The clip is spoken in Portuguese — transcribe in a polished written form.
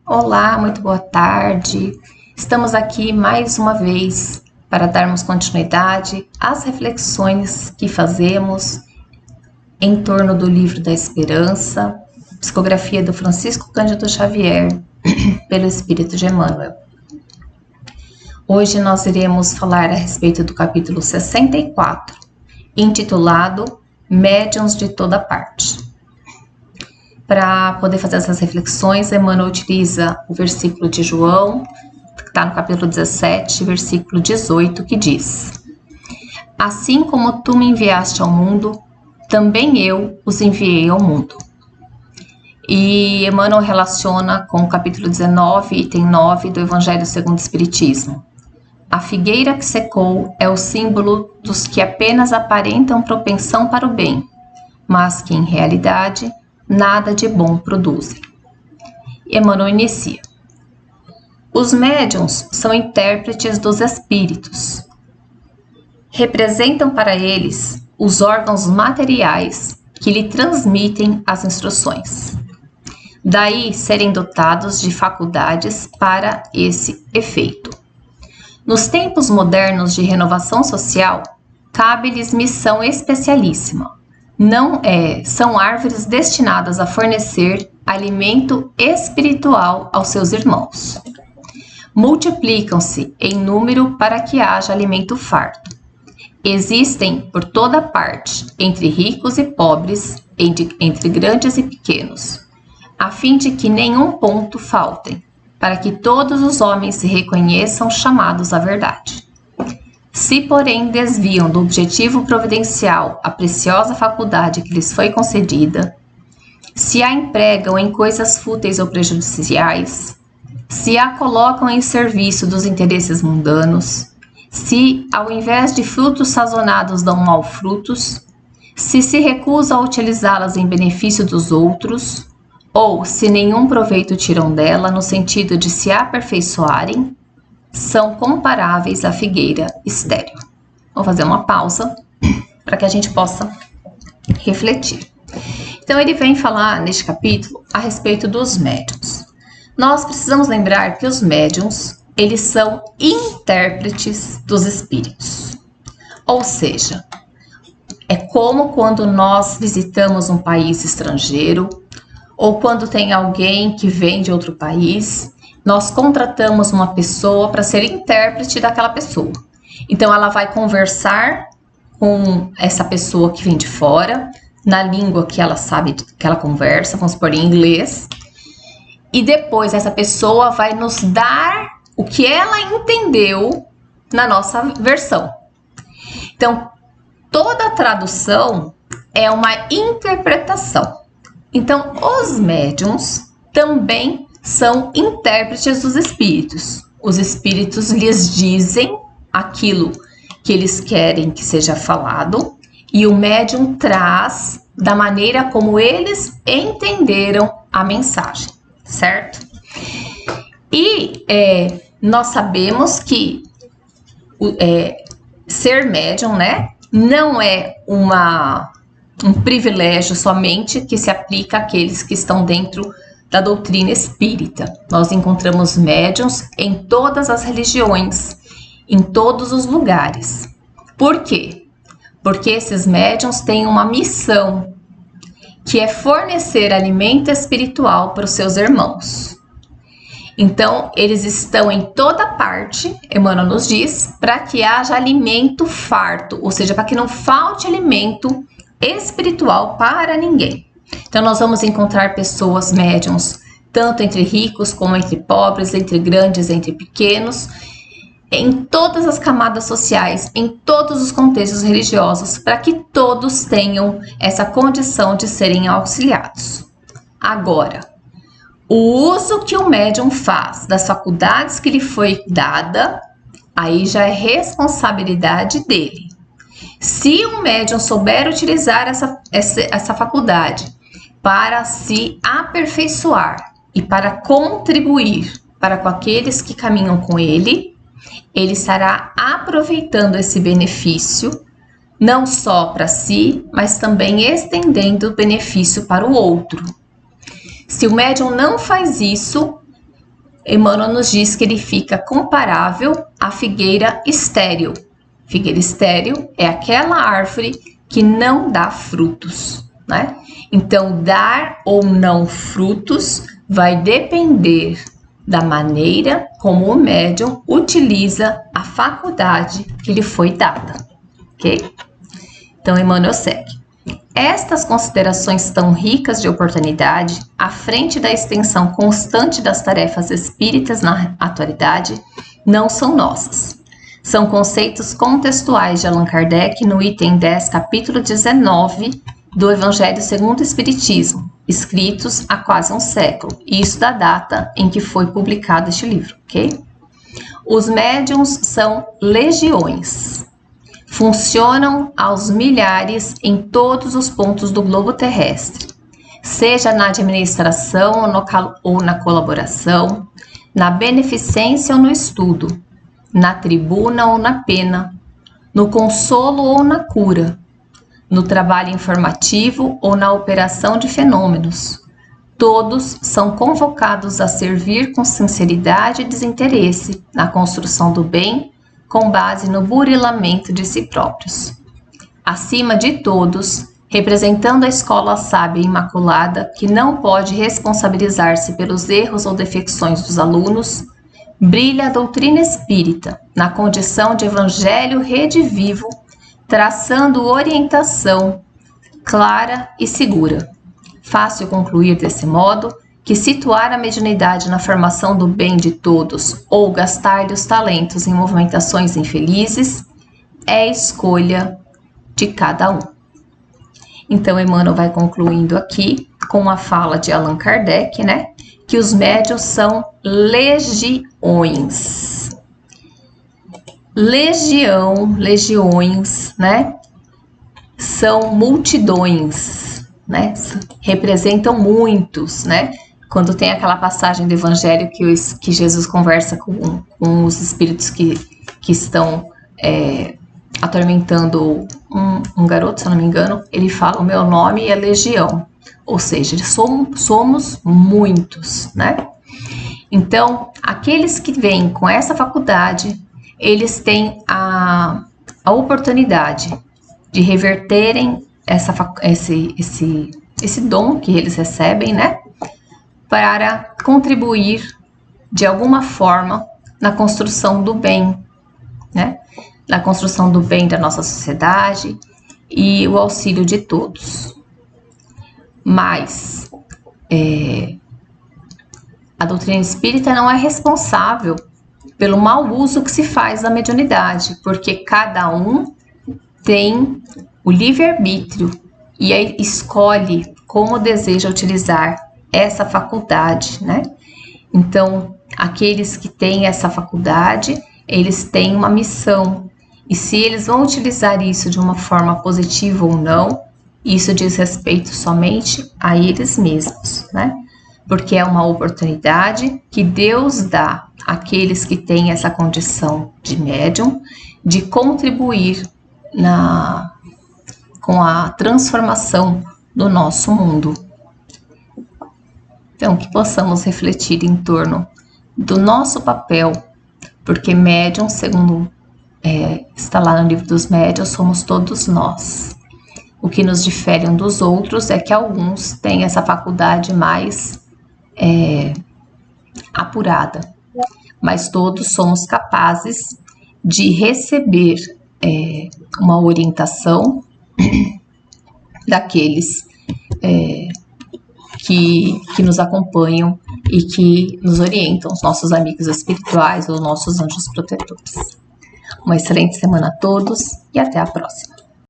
Olá, muito boa tarde. Estamos aqui mais uma vez para darmos continuidade às reflexões que fazemos em torno do livro da Esperança, psicografia do Francisco Cândido Xavier, pelo Espírito de Emmanuel. Hoje nós iremos falar a respeito do capítulo 64, intitulado Médiuns de Toda Parte. Para poder fazer essas reflexões, Emmanuel utiliza o versículo de João, que está no capítulo 17, versículo 18, que diz: Assim como tu me enviaste ao mundo, também eu os enviei ao mundo. E Emmanuel relaciona com o capítulo 19, item 9 do Evangelho segundo o Espiritismo. A figueira que secou é o símbolo dos que apenas aparentam propensão para o bem, mas que, em realidade, nada de bom produzem. Emmanuel inicia. Os médiuns são intérpretes dos espíritos. Representam para eles os órgãos materiais que lhe transmitem as instruções. Daí serem dotados de faculdades para esse efeito. Nos tempos modernos de renovação social, cabe-lhes missão especialíssima. São árvores destinadas a fornecer alimento espiritual aos seus irmãos. Multiplicam-se em número para que haja alimento farto. Existem por toda parte, entre ricos e pobres, entre grandes e pequenos, a fim de que nenhum ponto faltem, para que todos os homens se reconheçam chamados à verdade. Se, porém, desviam do objetivo providencial a preciosa faculdade que lhes foi concedida, se a empregam em coisas fúteis ou prejudiciais, se a colocam em serviço dos interesses mundanos, se, ao invés de frutos sazonados, dão maus frutos, se recusam a utilizá-las em benefício dos outros, ou se nenhum proveito tiram dela no sentido de se aperfeiçoarem, são comparáveis à figueira estéril. Vou fazer uma pausa para que a gente possa refletir. Então, ele vem falar neste capítulo a respeito dos médiuns. Nós precisamos lembrar que os médiuns, eles são intérpretes dos espíritos. Ou seja, é como quando nós visitamos um país estrangeiro ou quando tem alguém que vem de outro país, nós contratamos uma pessoa para ser intérprete daquela pessoa. Então, ela vai conversar com essa pessoa que vem de fora, na língua que ela sabe que ela conversa, vamos supor em inglês, e depois essa pessoa vai nos dar o que ela entendeu na nossa versão. Então, toda tradução é uma interpretação. Então, os médiuns também são intérpretes dos espíritos. Os espíritos lhes dizem aquilo que eles querem que seja falado e o médium traz da maneira como eles entenderam a mensagem, certo? E nós sabemos que ser médium, né, não é um privilégio somente que se aplica àqueles que estão dentro da doutrina espírita. Nós encontramos médiuns em todas as religiões, em todos os lugares. Por quê? Porque esses médiuns têm uma missão, que é fornecer alimento espiritual para os seus irmãos. Então, eles estão em toda parte, Emmanuel nos diz, para que haja alimento farto, ou seja, para que não falte alimento espiritual para ninguém. Então, nós vamos encontrar pessoas médiuns, tanto entre ricos como entre pobres, entre grandes, entre pequenos, em todas as camadas sociais, em todos os contextos religiosos, para que todos tenham essa condição de serem auxiliados. Agora, o uso que o médium faz das faculdades que lhe foi dada, aí já é responsabilidade dele. Se um médium souber utilizar essa faculdade para se aperfeiçoar e para contribuir para com aqueles que caminham com ele estará aproveitando esse benefício, não só para si, mas também estendendo o benefício para o outro. Se o médium não faz isso, Emmanuel nos diz que ele fica comparável à figueira estéril. Figueira estéril é aquela árvore que não dá frutos, né? Então, dar ou não frutos vai depender da maneira como o médium utiliza a faculdade que lhe foi dada, ok? Então, Emmanuel segue. Estas considerações tão ricas de oportunidade, à frente da extensão constante das tarefas espíritas na atualidade, não são nossas. São conceitos contextuais de Allan Kardec no item 10, capítulo 19 do Evangelho segundo o Espiritismo, escritos há quase um século, e isso da data em que foi publicado este livro, ok? Os médiuns são legiões. Funcionam aos milhares em todos os pontos do globo terrestre, seja na administração ou na colaboração, na beneficência ou no estudo, na tribuna ou na pena, no consolo ou na cura, no trabalho informativo ou na operação de fenômenos. Todos são convocados a servir com sinceridade e desinteresse na construção do bem, com base no burilamento de si próprios. Acima de todos, representando a escola sábia e imaculada, que não pode responsabilizar-se pelos erros ou defecções dos alunos, brilha a doutrina espírita, na condição de evangelho redivivo, traçando orientação clara e segura. Fácil concluir desse modo que situar a mediunidade na formação do bem de todos ou gastar-lhe os talentos em movimentações infelizes é escolha de cada um. Então, Emmanuel vai concluindo aqui com a fala de Allan Kardec, né? Que os médiuns são legiões. Legiões, né? São multidões, né? Representam muitos, né? Quando tem aquela passagem do Evangelho que Jesus conversa com os espíritos que estão atormentando um garoto, se eu não me engano, ele fala: o meu nome é Legião, ou seja, somos muitos, né? Então, aqueles que vêm com essa faculdade, eles têm a oportunidade de reverterem esse dom que eles recebem, né? Para contribuir de alguma forma na construção do bem, né? Na construção do bem da nossa sociedade e o auxílio de todos. Mas a doutrina espírita não é responsável pelo mau uso que se faz da mediunidade, porque cada um tem o livre-arbítrio e aí escolhe como deseja utilizar essa faculdade, né? Então, aqueles que têm essa faculdade, eles têm uma missão, e se eles vão utilizar isso de uma forma positiva ou não, isso diz respeito somente a eles mesmos, né? Porque é uma oportunidade que Deus dá àqueles que têm essa condição de médium, de contribuir com a transformação do nosso mundo. Então, que possamos refletir em torno do nosso papel, porque médium, segundo está lá no livro dos médiuns, somos todos nós. O que nos difere um dos outros é que alguns têm essa faculdade mais apurada, mas todos somos capazes de receber uma orientação daqueles que nos acompanham e que nos orientam, os nossos amigos espirituais ou nossos anjos protetores. Uma excelente semana a todos e até a próxima.